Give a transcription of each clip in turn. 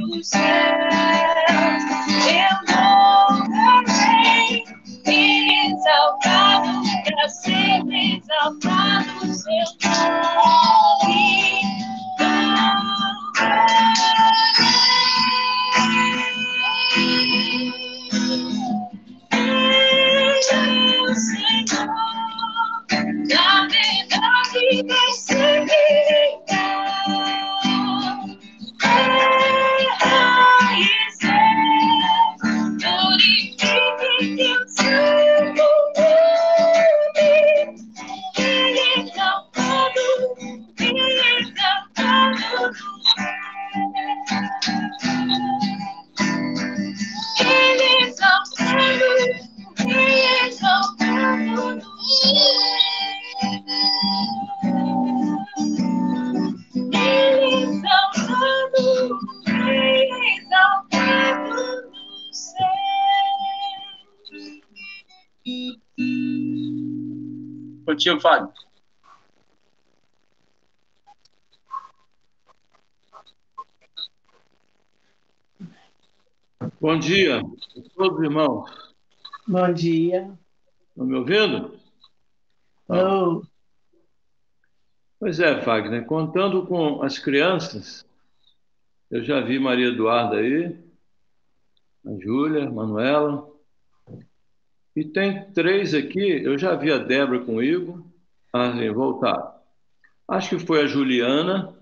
dos céus, teu nome é exaltado, para sempre exaltado seu nome. Meu Senhor, na verdade vai ser Contigo, Fábio. Bom dia a todos, irmãos. Bom dia. Estão me ouvindo? Oh. Pois é, Fagner, contando com as crianças, eu já vi Maria Eduarda aí, a Júlia, a Manuela, e tem 3 aqui, eu já vi a Débora com o Igor, voltaram. Acho que foi a Juliana,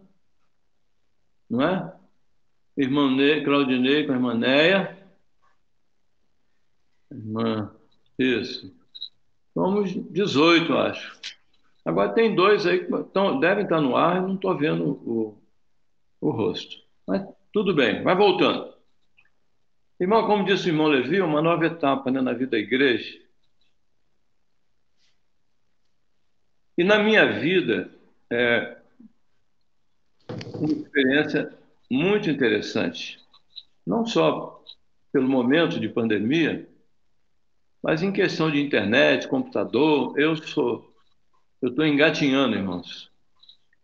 não é? Irmã Claudinei com a irmã Neia. Irmã, isso. Somos 18, acho. Agora tem 2 aí que devem estar no ar e não estou vendo o rosto. Mas tudo bem, vai voltando. Irmão, como disse o irmão Levi, uma nova etapa, né, na vida da igreja. E na minha vida, uma experiência muito interessante. Não só pelo momento de pandemia, mas em questão de internet, computador. Eu estou engatinhando, irmãos.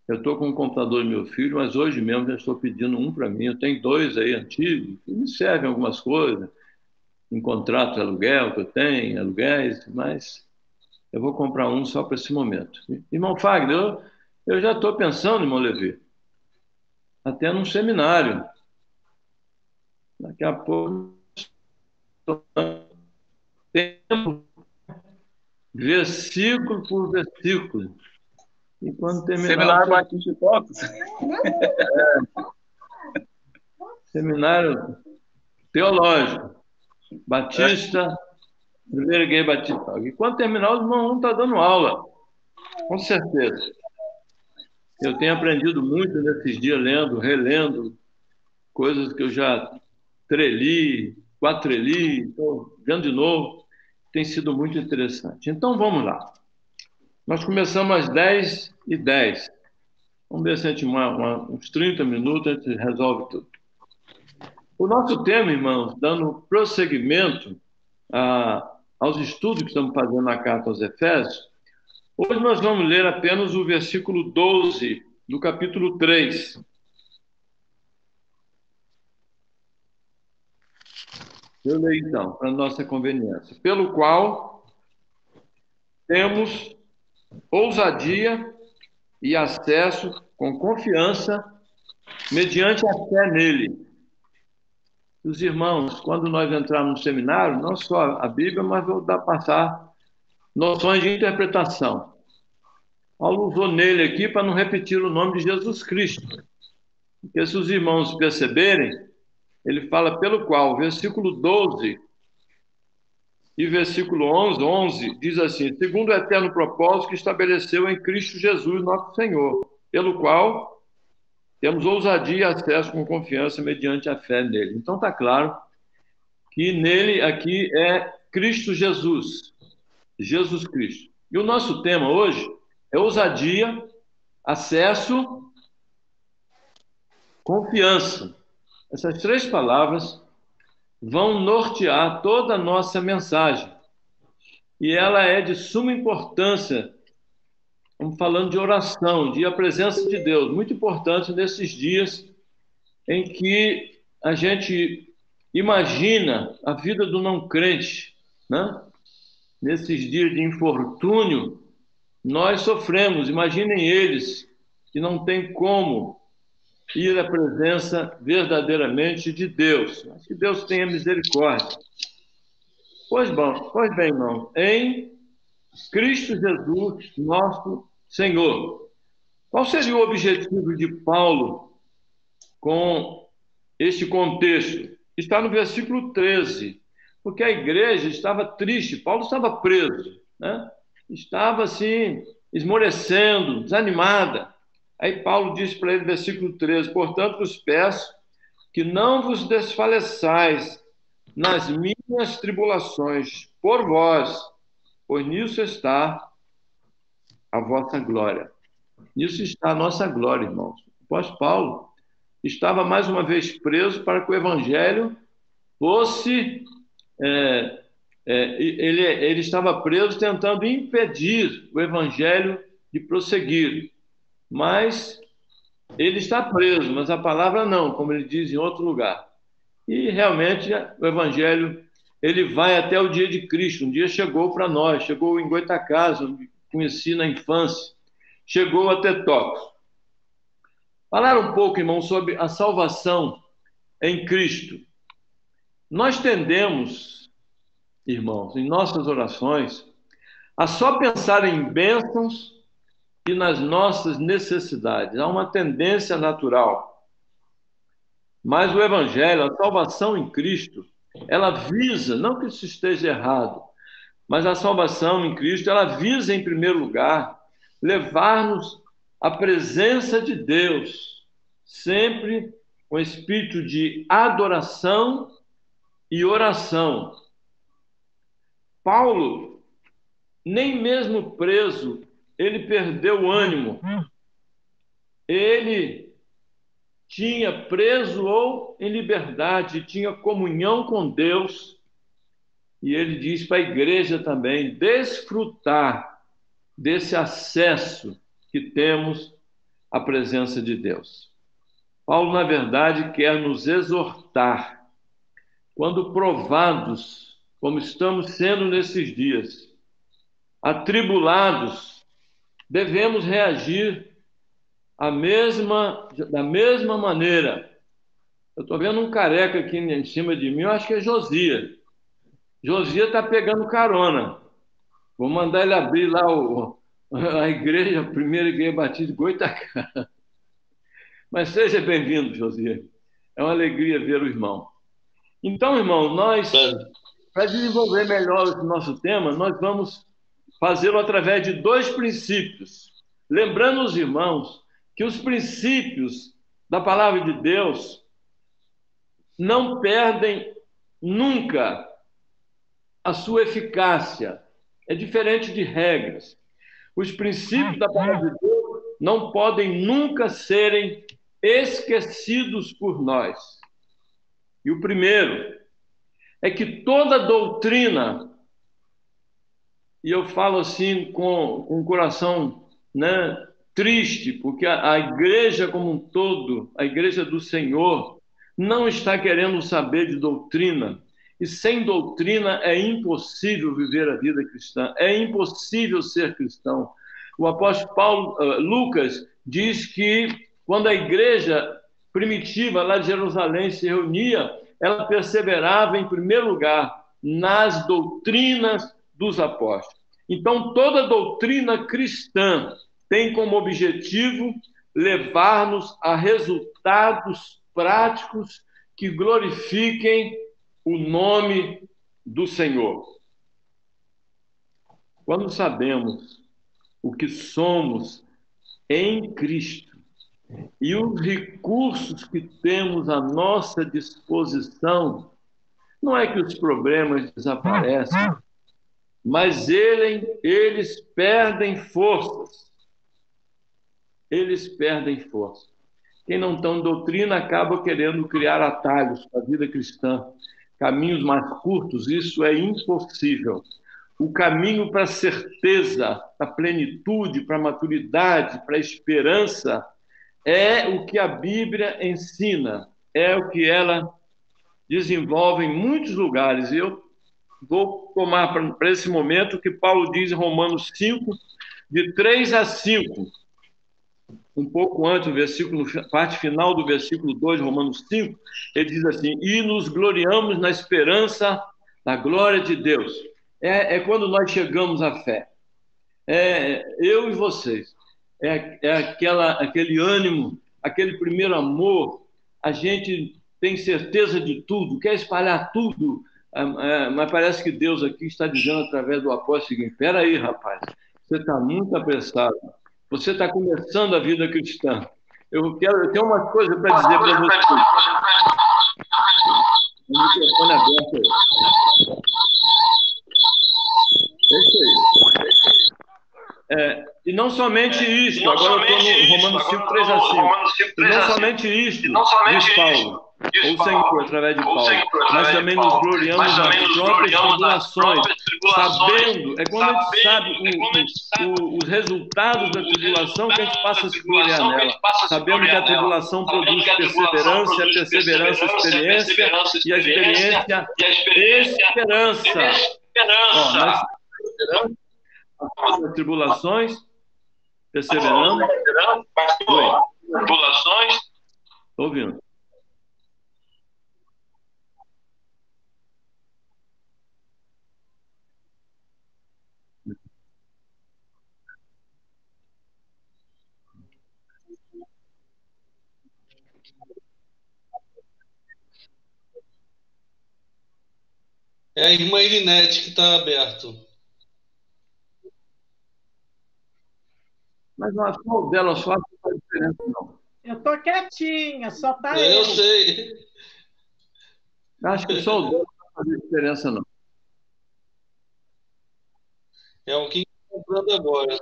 Eu estou com o computador do meu filho, mas hoje mesmo já estou pedindo um para mim. Eu tenho 2 aí antigos, que me servem algumas coisas, em contrato de aluguel que eu tenho, aluguéis, mas eu vou comprar um só para esse momento. Irmão Fagner, eu já estou pensando, irmão Levi, até num seminário. Daqui a pouco, tempo, versículo por versículo. E quando terminar. Seminário Batista de Fotos. Seminário teológico. Batista, primeiro igreja batista. E quando terminar, os irmãos vão estar dando aula. Com certeza. Eu tenho aprendido muito nesses dias, lendo, relendo, coisas que eu já treli, quatreli, estou vendo de novo. Tem sido muito interessante. Então, vamos lá. Nós começamos às 10h10. Vamos ver se a gente, uns 30 minutos, a gente resolve tudo. O nosso tema, irmãos, dando prosseguimento aos estudos que estamos fazendo na carta aos Efésios, hoje nós vamos ler apenas o versículo 12 do capítulo 3. Eu leio então, para nossa conveniência. Pelo qual temos ousadia e acesso com confiança mediante a fé nele. Os irmãos, quando nós entrarmos no seminário, não só a Bíblia, mas vou passar noções de interpretação. Paulo usou nele aqui para não repetir o nome de Jesus Cristo. Porque se os irmãos perceberem, ele fala pelo qual, versículo 12 e versículo 11 diz assim: segundo o eterno propósito que estabeleceu em Cristo Jesus, nosso Senhor, pelo qual temos ousadia e acesso com confiança mediante a fé nele. Então está claro que nele aqui é Cristo Jesus, Jesus Cristo. E o nosso tema hoje é ousadia, acesso, confiança. Essas 3 palavras vão nortear toda a nossa mensagem. E ela é de suma importância. Estamos falando de oração, de a presença de Deus, muito importante nesses dias em que a gente imagina a vida do não crente, né? Nesses dias de infortúnio, nós sofremos. Imaginem eles que não têm como ir à presença verdadeiramente de Deus. Que Deus tenha misericórdia. Pois bem, irmão, em Cristo Jesus, nosso Senhor. Qual seria o objetivo de Paulo com este contexto? Está no versículo 13, porque a igreja estava triste, Paulo estava preso, né? Estava assim, esmorecendo, desanimada. Aí Paulo diz para ele, versículo 13: portanto, vos peço que não vos desfaleçais nas minhas tribulações por vós, pois nisso está a vossa glória. Nisso está a nossa glória, irmãos. O apóstolo Paulo estava mais uma vez preso para que o evangelho fosse... ele estava preso tentando impedir o evangelho de prosseguir. Mas ele está preso, mas a palavra não, como ele diz em outro lugar. E realmente o evangelho ele vai até o dia de Cristo. Um dia chegou para nós, chegou em Goitacazes, onde conheci na infância, chegou até Tóquio. Falar um pouco, irmão, sobre a salvação em Cristo. Nós tendemos, irmãos, em nossas orações, a só pensar em bênçãos e nas nossas necessidades. Há uma tendência natural. Mas o Evangelho, a salvação em Cristo, ela visa, não que isso esteja errado, mas a salvação em Cristo, ela visa, em primeiro lugar, levar-nos à presença de Deus, sempre com espírito de adoração e oração. Paulo, nem mesmo preso, ele perdeu o ânimo. Ele tinha preso ou em liberdade, tinha comunhão com Deus, e ele diz para a igreja também desfrutar desse acesso que temos à presença de Deus. Paulo, na verdade, quer nos exortar, quando provados, como estamos sendo nesses dias, atribulados, devemos reagir da mesma maneira. Eu estou vendo um careca aqui em cima de mim, eu acho que é Josias. Josias está pegando carona. Vou mandar ele abrir lá a igreja, a primeira igreja batista de Goitacá. Mas seja bem-vindo, Josias. É uma alegria ver o irmão. Então, irmão, nós, para desenvolver melhor o nosso tema, nós vamos fazê-lo através de dois princípios. Lembrando os irmãos que os princípios da palavra de Deus não perdem nunca a sua eficácia. É diferente de regras. Os princípios da palavra de Deus não podem nunca serem esquecidos por nós. E o primeiro é que toda doutrina, e eu falo assim com o coração, né, triste, porque a igreja como um todo, a igreja do Senhor, não está querendo saber de doutrina. E sem doutrina é impossível viver a vida cristã, é impossível ser cristão. O apóstolo Lucas diz que quando a igreja primitiva lá de Jerusalém se reunia, ela perseverava em primeiro lugar nas doutrinas dos apóstolos. Então, toda doutrina cristã tem como objetivo levar-nos a resultados práticos que glorifiquem o nome do Senhor. Quando sabemos o que somos em Cristo e os recursos que temos à nossa disposição, não é que os problemas desaparecem, mas eles perdem forças. Eles perdem força. Quem não tem doutrina acaba querendo criar atalhos para a vida cristã, caminhos mais curtos. Isso é impossível. O caminho para a certeza, para a plenitude, para a maturidade, para a esperança, é o que a Bíblia ensina. é o que ela desenvolve em muitos lugares. E eu vou tomar para esse momento o que Paulo diz em Romanos 5, de 3 a 5. Um pouco antes, o versículo, parte final do versículo 2, Romanos 5, ele diz assim: e nos gloriamos na esperança da glória de Deus. É quando nós chegamos à fé. Eu e vocês. Aquele ânimo, aquele primeiro amor. A gente tem certeza de tudo, quer espalhar tudo, mas parece que Deus aqui está dizendo através do apóstolo o seguinte: espera aí, rapaz, você está muito apressado. Você está começando a vida cristã. Eu tenho uma coisa para dizer para você. O microfone aberto aí. É isso aí. E não somente isto, agora eu estou no Romanos 5, 3 a 5. E não somente isto, diz Paulo, ou o Senhor, através de Paulo, mas também nos gloriamos nas próprias tribulações, sabendo, quando a gente sabe os resultados da tribulação, que a gente passa a se gloriar nela, sabendo que a tribulação produz perseverança, a perseverança experiência, e a experiência esperança. Nós as tribulações, perseverando. Tribulações. Estou ouvindo. É a irmã Irinete que está aberto. Mas a sua dela só não faz diferença, não. Eu tô quietinha, só tá Eu sei. Acho que só o dela não vai fazer diferença, não. É o que está comprando agora.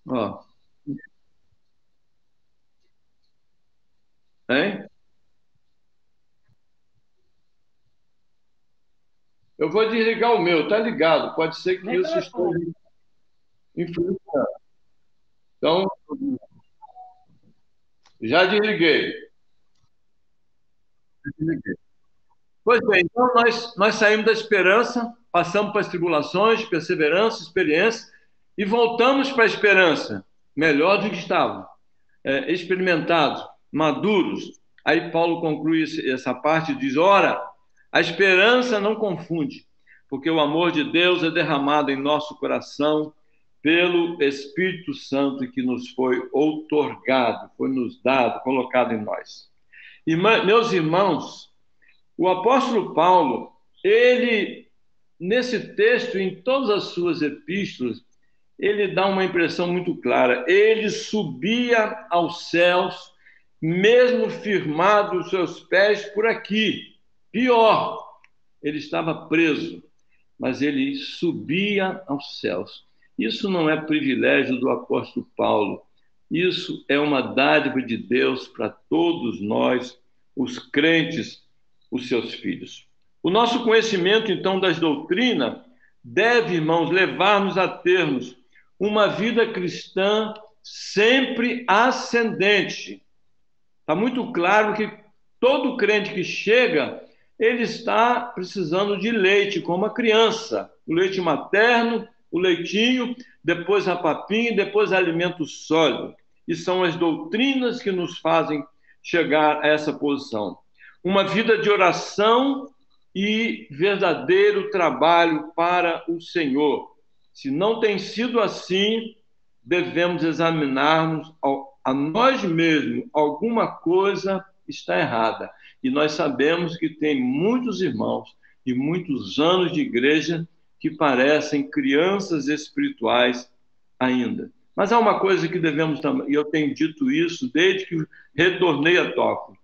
Ó. Hein? Eu vou desligar o meu, tá ligado? Pode ser que isso esteja influenciando. Então, já desliguei. Pois bem, então nós saímos da esperança, passamos para as tribulações, perseverança, experiência, e voltamos para a esperança, melhor do que estavam, experimentados, maduros. Aí Paulo conclui essa parte e diz: ora, a esperança não confunde, porque o amor de Deus é derramado em nosso coração pelo Espírito Santo que nos foi outorgado, foi nos dado, colocado em nós. Meus irmãos, o apóstolo Paulo, ele, nesse texto, em todas as suas epístolas, ele dá uma impressão muito clara. Ele subia aos céus, mesmo firmado os seus pés por aqui. Pior, ele estava preso, mas ele subia aos céus. Isso não é privilégio do apóstolo Paulo. Isso é uma dádiva de Deus para todos nós, os crentes, os seus filhos. O nosso conhecimento, então, das doutrinas deve, irmãos, levar-nos a termos uma vida cristã sempre ascendente. Está muito claro que todo crente que chega, ele está precisando de leite, como a criança. O leite materno, o leitinho, depois a papinha, depois alimento sólido. E são as doutrinas que nos fazem chegar a essa posição. Uma vida de oração e verdadeiro trabalho para o Senhor. Se não tem sido assim, devemos examinar-nos a nós mesmos. Alguma coisa está errada. E nós sabemos que tem muitos irmãos de muitos anos de igreja que parecem crianças espirituais ainda. Mas há uma coisa que devemos também, e eu tenho dito isso desde que retornei a Tóquio.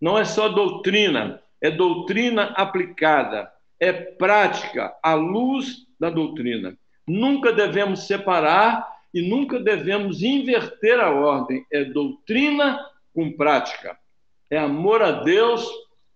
Não é só doutrina, é doutrina aplicada, é prática à luz da doutrina. Nunca devemos separar e nunca devemos inverter a ordem. É doutrina com prática. É amor a Deus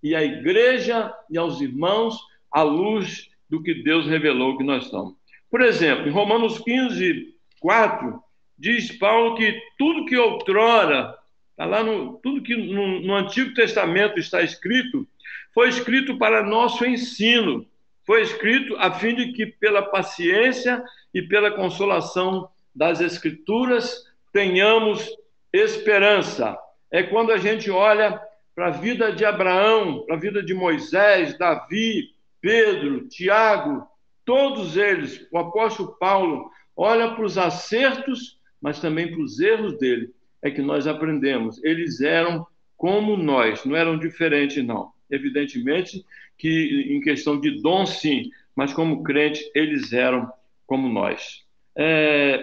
e à igreja e aos irmãos à luz do que Deus revelou que nós somos. Por exemplo, em Romanos 15, 4, diz Paulo que tudo que outrora, tá lá tudo que no Antigo Testamento está escrito, foi escrito para nosso ensino, foi escrito a fim de que, pela paciência e pela consolação das Escrituras, tenhamos esperança. É quando a gente olha para a vida de Abraão, para a vida de Moisés, Davi, Pedro, Tiago, todos eles, o apóstolo Paulo, olha para os acertos, mas também para os erros dele, é que nós aprendemos. Eles eram como nós, não eram diferentes, não. Evidentemente que em questão de dom, sim, mas como crente, eles eram como nós.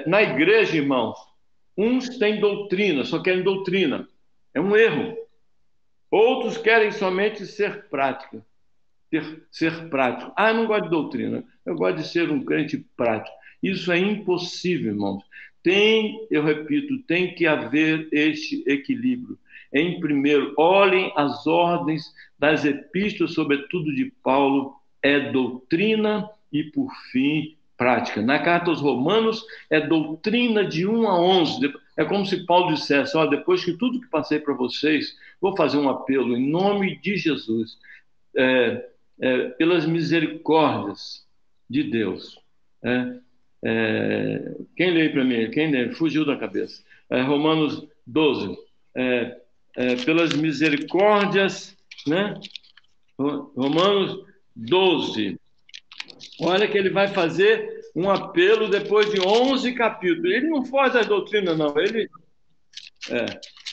Na igreja, irmãos, uns têm doutrina, só querem doutrina. É um erro. Outros querem somente ser prática. Ser prático. Ah, eu não gosto de doutrina. Eu gosto de ser um crente prático. Isso é impossível, irmãos. Eu repito, tem que haver este equilíbrio. Em primeiro, olhem as ordens das epístolas, sobretudo de Paulo, é doutrina e, por fim, prática. Na carta aos Romanos, é doutrina de 1 a 11. É como se Paulo dissesse, depois que tudo que passei para vocês, vou fazer um apelo em nome de Jesus, pelas misericórdias de Deus. Quem lê para mim? Quem lê? Fugiu da cabeça. Romanos 12. Pelas misericórdias, né? Romanos 12. Olha que ele vai fazer um apelo depois de 11 capítulos. Ele não foge das doutrinas, não.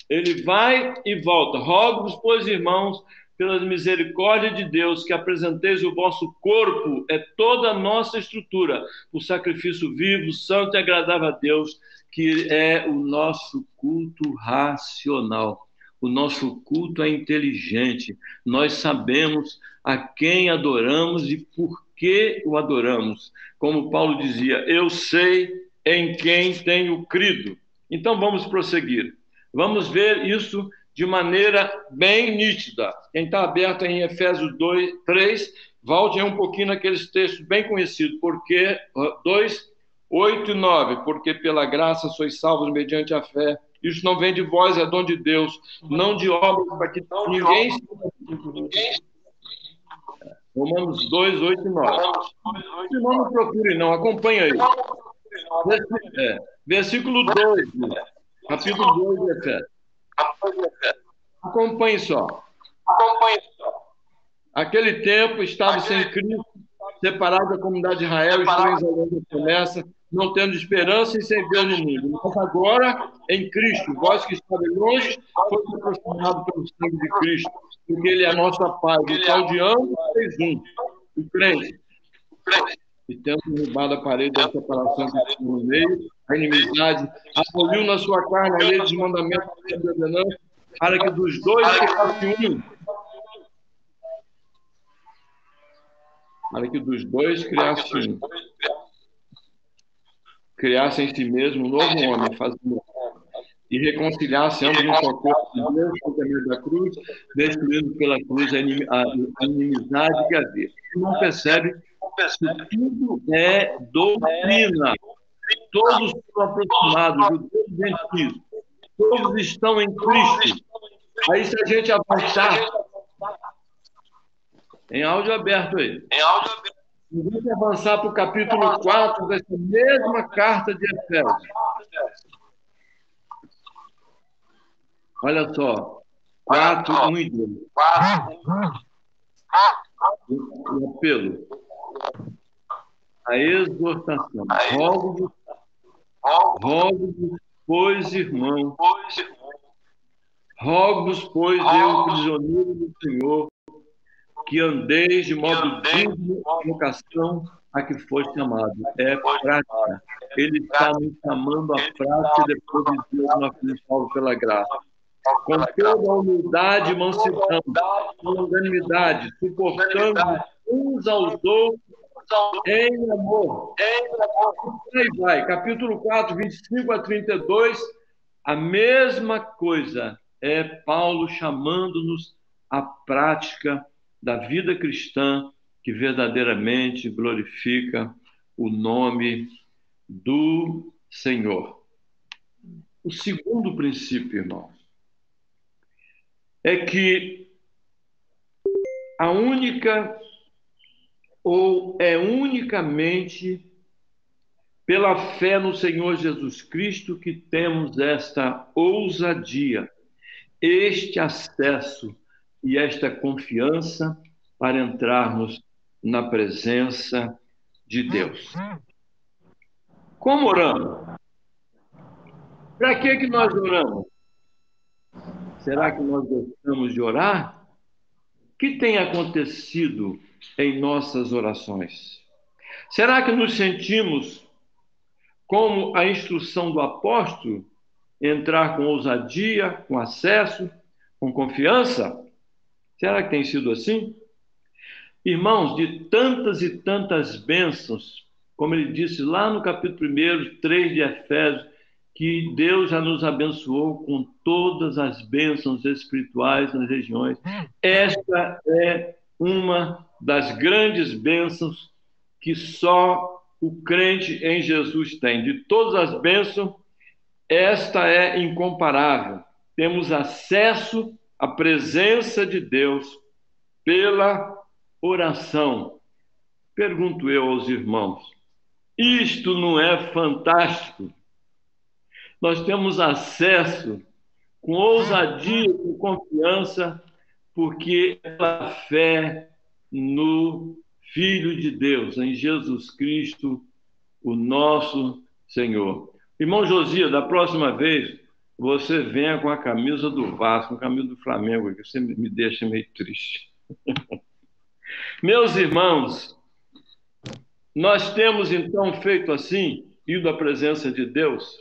Ele vai e volta. Rogo-vos, pois, irmãos, pelas misericórdias de Deus, que apresenteis o vosso corpo, toda a nossa estrutura, o sacrifício vivo, santo e agradável a Deus, que é o nosso culto racional. O nosso culto é inteligente. Nós sabemos a quem adoramos e por que o adoramos. Como Paulo dizia, eu sei em quem tenho crido. Então vamos prosseguir. Vamos ver isso de maneira bem nítida. Quem está aberto em Efésios 3, volte um pouquinho naqueles textos bem conhecidos, porque 2, 8 e 9, porque pela graça sois salvos mediante a fé. Isso não vem de vós, é dom de Deus, não de obras, para que ninguém... Romanos 2, 8 e 9. Se não procure, não, acompanha aí. Versículo 2, capítulo 2 de Efésios. Acompanhe só. Aquele tempo estava sem Cristo, separado da comunidade de Israel, estranhos ao longo da promessa, não tendo esperança e sem Deus no mundo. Mas agora, em Cristo, vós que estáis longe, foste aproximados pelo sangue de Cristo, porque Ele é a nossa paz, o qual de ambos fez um, o crente. E tendo derrubado a parede da separação que tinha no meio, a inimizade, aboliu na sua carne a lei dos mandamentos da ordenança, para que dos dois criasse um. Para que dos dois criasse um. Criasse em si mesmo um novo homem, fazendo e reconciliasse ambos no seu corpo de Deus por meio da cruz, destruindo pela cruz a inimizade que havia. Não percebe que tudo é doutrina. Todos são aproximados, judeus e gentios. Todos estão em Cristo. Aí, se a gente avançar, em áudio aberto aí. Se a gente avançar para o capítulo 4 dessa mesma carta de Efésios. Olha só. 4, 1 e 2. O apelo. A exortação. Rogo-vos, pois, irmãos. Rogo-vos, pois, eu, prisioneiro do Senhor, que andeis de modo digno da vocação a que foste chamado. É prática. Ele está nos chamando à prática depois de Deus na cruz, salvo pela graça. Com toda a humildade e mansidão, com longanimidade, suportando uns aos outros em amor. Aí vai, capítulo 4, 25 a 32, a mesma coisa. É Paulo chamando-nos à prática da vida cristã que verdadeiramente glorifica o nome do Senhor. O segundo princípio, irmãos, é que a única ou é unicamente pela fé no Senhor Jesus Cristo que temos esta ousadia, este acesso e esta confiança para entrarmos na presença de Deus. Como oramos? Para que nós oramos? Será que nós gostamos de orar? O que tem acontecido em nossas orações? Será que nos sentimos como a instrução do apóstolo, entrar com ousadia, com acesso, com confiança? Será que tem sido assim? Irmãos, de tantas e tantas bênçãos, como ele disse lá no capítulo 1, 3 de Efésios, que Deus já nos abençoou com todas as bênçãos espirituais nas regiões. Esta é uma das grandes bênçãos que só o crente em Jesus tem. De todas as bênçãos, esta é incomparável. Temos acesso à presença de Deus pela oração. Pergunto eu aos irmãos, isto não é fantástico? Nós temos acesso com ousadia, com confiança, porque é pela fé no Filho de Deus, em Jesus Cristo, o nosso Senhor. Irmão Josias, da próxima vez, você venha com a camisa do Vasco, com a camisa do Flamengo, que você me deixa meio triste. Meus irmãos, nós temos então feito assim, ido à presença de Deus.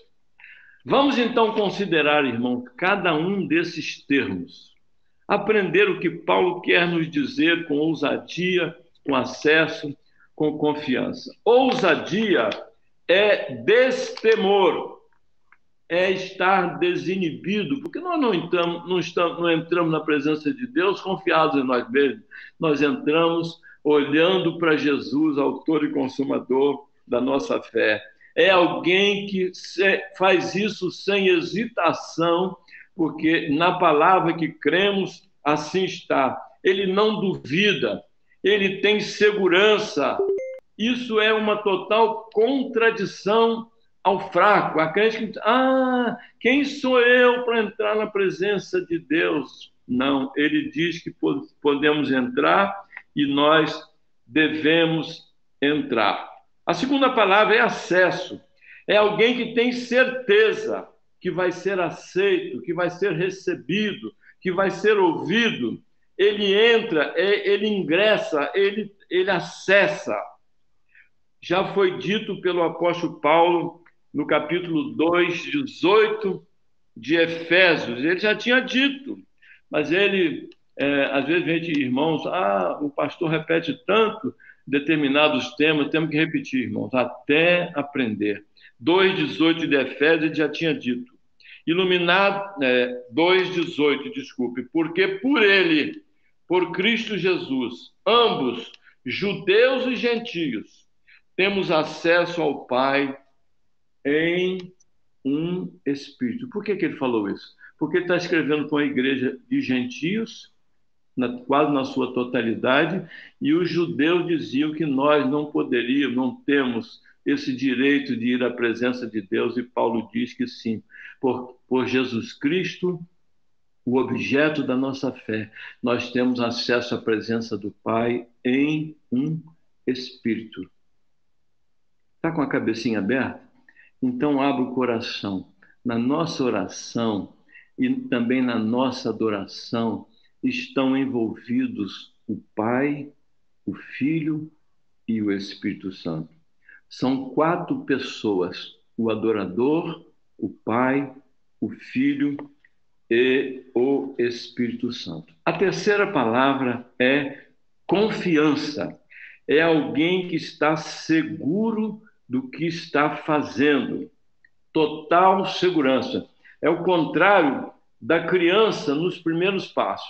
Vamos então considerar, irmão, cada um desses termos. Aprender o que Paulo quer nos dizer com ousadia, com acesso, com confiança. Ousadia é destemor, é estar desinibido, porque nós não entramos na presença de Deus confiados em nós mesmos. Nós entramos olhando para Jesus, autor e consumador da nossa fé. É alguém que faz isso sem hesitação, porque na palavra que cremos, assim está. Ele não duvida, ele tem segurança. Isso é uma total contradição ao fraco. A crente que diz, quem sou eu para entrar na presença de Deus? Não, ele diz que podemos entrar e nós devemos entrar. A segunda palavra é acesso. É alguém que tem certeza que vai ser aceito, que vai ser recebido, que vai ser ouvido. Ele entra, ele ingressa, ele acessa. Já foi dito pelo apóstolo Paulo no capítulo 2, 18 de Efésios. Ele já tinha dito, mas ele, às vezes, vem irmãos, o pastor repete tanto determinados temas, temos que repetir, irmãos, até aprender. 2,18 de Efésios, ele já tinha dito. Iluminado, 2,18, desculpe, porque por ele, por Cristo Jesus, ambos, judeus e gentios, temos acesso ao Pai em um Espírito. Por que ele falou isso? Porque ele está escrevendo com a igreja de gentios, quase na sua totalidade, e os judeus diziam que nós não poderíamos, não temos esse direito de ir à presença de Deus, e Paulo diz que sim, por Jesus Cristo, o objeto da nossa fé, nós temos acesso à presença do Pai em um Espírito. Está com a cabecinha aberta? Então abra o coração. Na nossa oração e também na nossa adoração estão envolvidos o Pai, o Filho e o Espírito Santo. São 4 pessoas: o adorador, o Pai, o Filho e o Espírito Santo. A terceira palavra é confiança. É alguém que está seguro do que está fazendo. Total segurança. É o contrário da criança nos primeiros passos.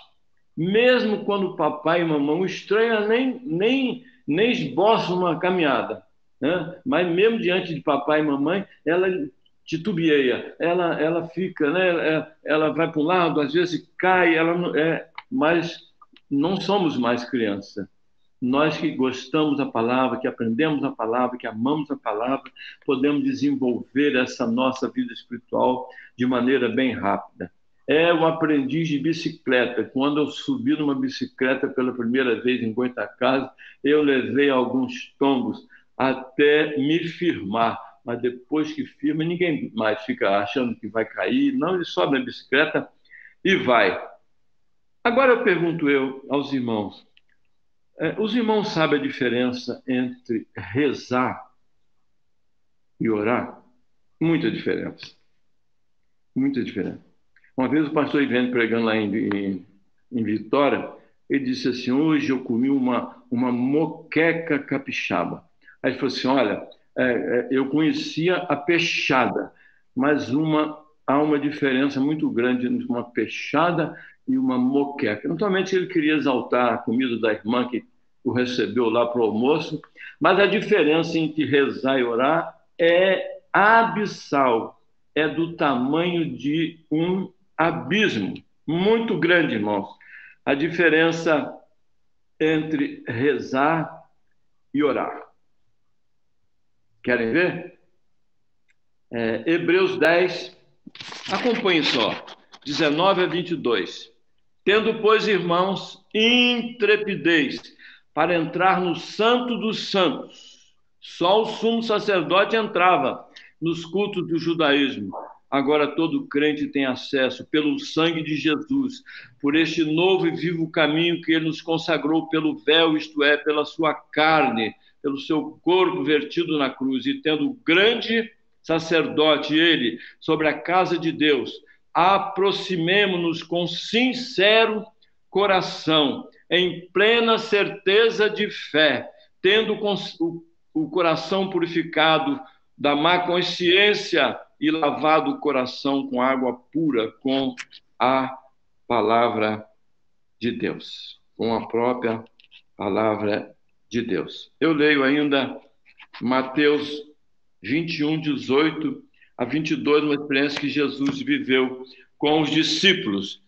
Mesmo quando papai e mamãe estranha, nem esboçam uma caminhada, né? Mas mesmo diante de papai e mamãe, ela titubeia, ela fica, né? Ela vai para um lado, às vezes cai, mas não somos mais criança. Nós que gostamos da palavra, que aprendemos a palavra, que amamos a palavra, podemos desenvolver essa nossa vida espiritual de maneira bem rápida. É o aprendiz de bicicleta. Quando eu subi numa bicicleta pela primeira vez em Goitacazes, eu levei alguns tombos até me firmar. Mas depois que firma, ninguém mais fica achando que vai cair. Não, ele sobe na bicicleta e vai. Agora eu pergunto aos irmãos. Os irmãos sabem a diferença entre rezar e orar? Muita diferença. Muita diferença. Uma vez o pastor Ivene pregando lá em Vitória, ele disse assim, hoje eu comi uma moqueca capixaba. Aí ele falou assim, olha, eu conhecia a peixada, mas há uma diferença muito grande entre uma peixada e uma moqueca. Naturalmente ele queria exaltar a comida da irmã que o recebeu lá para o almoço, mas a diferença entre rezar e orar é abissal, é do tamanho de um abismo muito grande, irmãos. A diferença entre rezar e orar. Querem ver? Hebreus 10, acompanhe só, 19 a 22. Tendo, pois, irmãos, intrepidez para entrar no Santo dos Santos. Só o sumo sacerdote entrava nos cultos do judaísmo. Agora todo crente tem acesso pelo sangue de Jesus, por este novo e vivo caminho que ele nos consagrou pelo véu, isto é, pela sua carne, pelo seu corpo vertido na cruz, e tendo grande sacerdote ele sobre a casa de Deus, aproximemo-nos com sincero coração, em plena certeza de fé, tendo o coração purificado da má consciência e lavado o coração com água pura, com a palavra de Deus, com a própria palavra de Deus. Eu leio ainda Mateus 21, 18 a 22, uma experiência que Jesus viveu com os discípulos.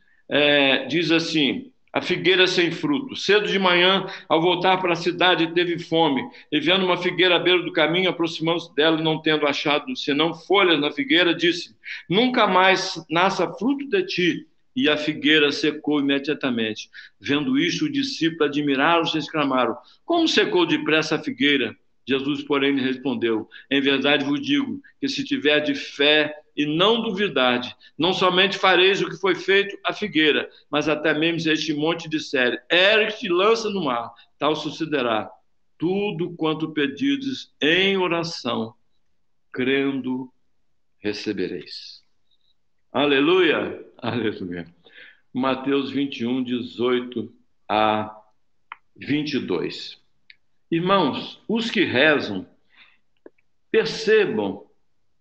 Diz assim, a figueira sem fruto. Cedo de manhã, ao voltar para a cidade, teve fome. E vendo uma figueira à beira do caminho, aproximando-se dela, não tendo achado senão folhas na figueira, disse, nunca mais nasça fruto de ti. E a figueira secou imediatamente. Vendo isto, os discípulos admiraram-se e exclamaram, como secou depressa a figueira? Jesus, porém, lhe respondeu, em verdade vos digo, que se tiver de fé e não duvidade, não somente fareis o que foi feito à figueira, mas até mesmo este monte disser, ergue-te e lança no mar, tal sucederá. Tudo quanto pedides em oração, crendo, recebereis. Aleluia, aleluia. Mateus 21, 18 a 22. Irmãos, os que rezam, percebam,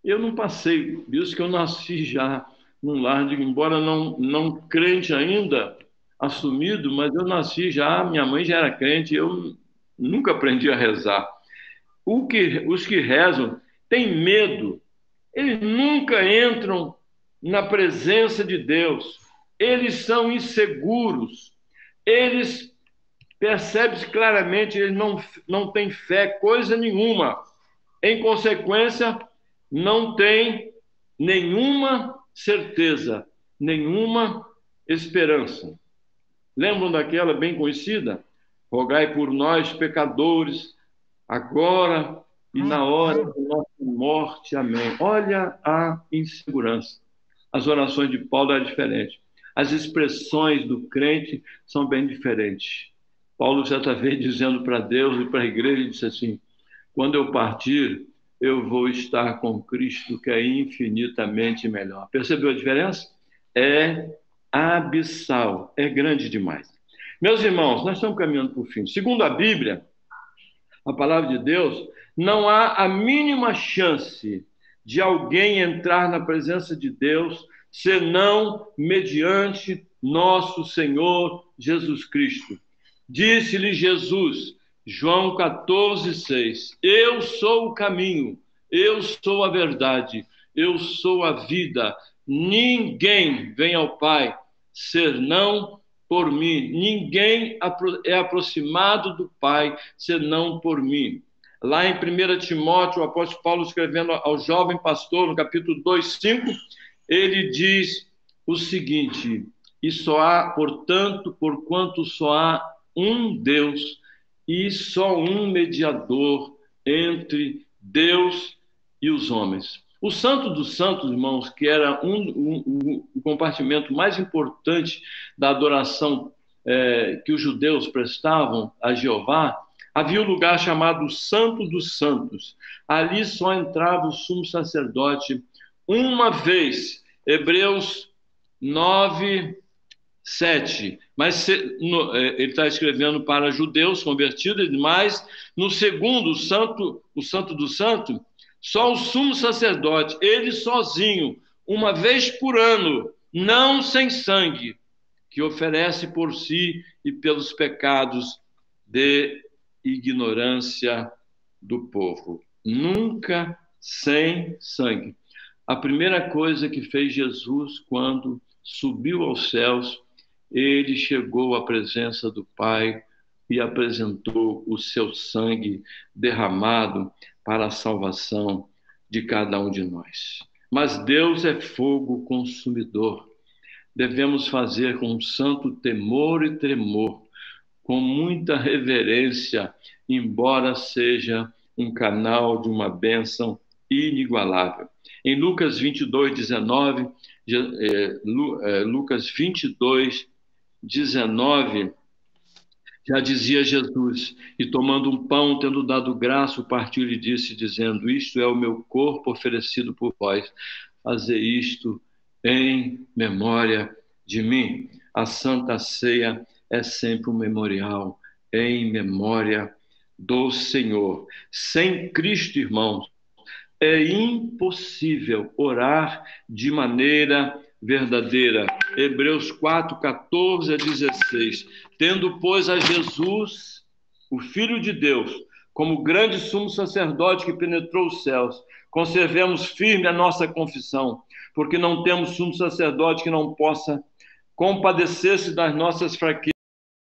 eu não passei, isso que eu nasci já num lar, embora não crente ainda, assumido, mas eu nasci já, minha mãe já era crente, eu nunca aprendi a rezar. Os que rezam têm medo, eles nunca entram na presença de Deus, eles são inseguros, eles percebe-se claramente, eles não têm fé, coisa nenhuma. Em consequência, não tem nenhuma certeza, nenhuma esperança. Lembram daquela bem conhecida? Rogai por nós, pecadores, agora e na hora da nossa morte. Amém. Olha a insegurança. As orações de Paulo eram diferentes. As expressões do crente são bem diferentes. Paulo, certa vez, dizendo para Deus e para a igreja, disse assim, quando eu partir, eu vou estar com Cristo, que é infinitamente melhor. Percebeu a diferença? É abissal, é grande demais. Meus irmãos, nós estamos caminhando para o fim. Segundo a Bíblia, a palavra de Deus, não há a mínima chance de alguém entrar na presença de Deus senão mediante nosso Senhor Jesus Cristo. Disse-lhe Jesus, João 14, 6, eu sou o caminho, eu sou a verdade eu sou a vida. Ninguém vem ao Pai senão por mim. Ninguém é aproximado do Pai senão por mim. Lá em 1 Timóteo, o apóstolo Paulo escrevendo ao jovem pastor, no capítulo 2:5, ele diz o seguinte: e só há, portanto, porquanto só há um Deus e só um mediador entre Deus e os homens. O Santo dos Santos, irmãos, que era o compartimento mais importante da adoração que os judeus prestavam a Jeová, havia um lugar chamado Santo dos Santos. Ali só entrava o sumo sacerdote uma vez. Hebreus 9:7. Mas ele está escrevendo para judeus convertidos, mas no segundo, o Santo do Santo, só o sumo sacerdote, ele sozinho, uma vez por ano, não sem sangue, que oferece por si e pelos pecados de ignorância do povo. Nunca sem sangue. A primeira coisa que fez Jesus quando subiu aos céus, ele chegou à presença do Pai e apresentou o seu sangue derramado para a salvação de cada um de nós. Mas Deus é fogo consumidor. Devemos fazer com santo temor e tremor, com muita reverência, embora seja um canal de uma bênção inigualável. Em Lucas 22:19, Lucas 22:19, já dizia Jesus, e tomando um pão, tendo dado graça, partiu e disse, dizendo, isto é o meu corpo oferecido por vós, fazei isto em memória de mim. A Santa Ceia é sempre um memorial em memória do Senhor. Sem Cristo, irmãos, é impossível orar de maneira verdadeira. Hebreus 4:14-16. Tendo, pois, a Jesus, o Filho de Deus, como grande sumo sacerdote que penetrou os céus, conservemos firme a nossa confissão, porque não temos sumo sacerdote que não possa compadecer-se das nossas fraquezas,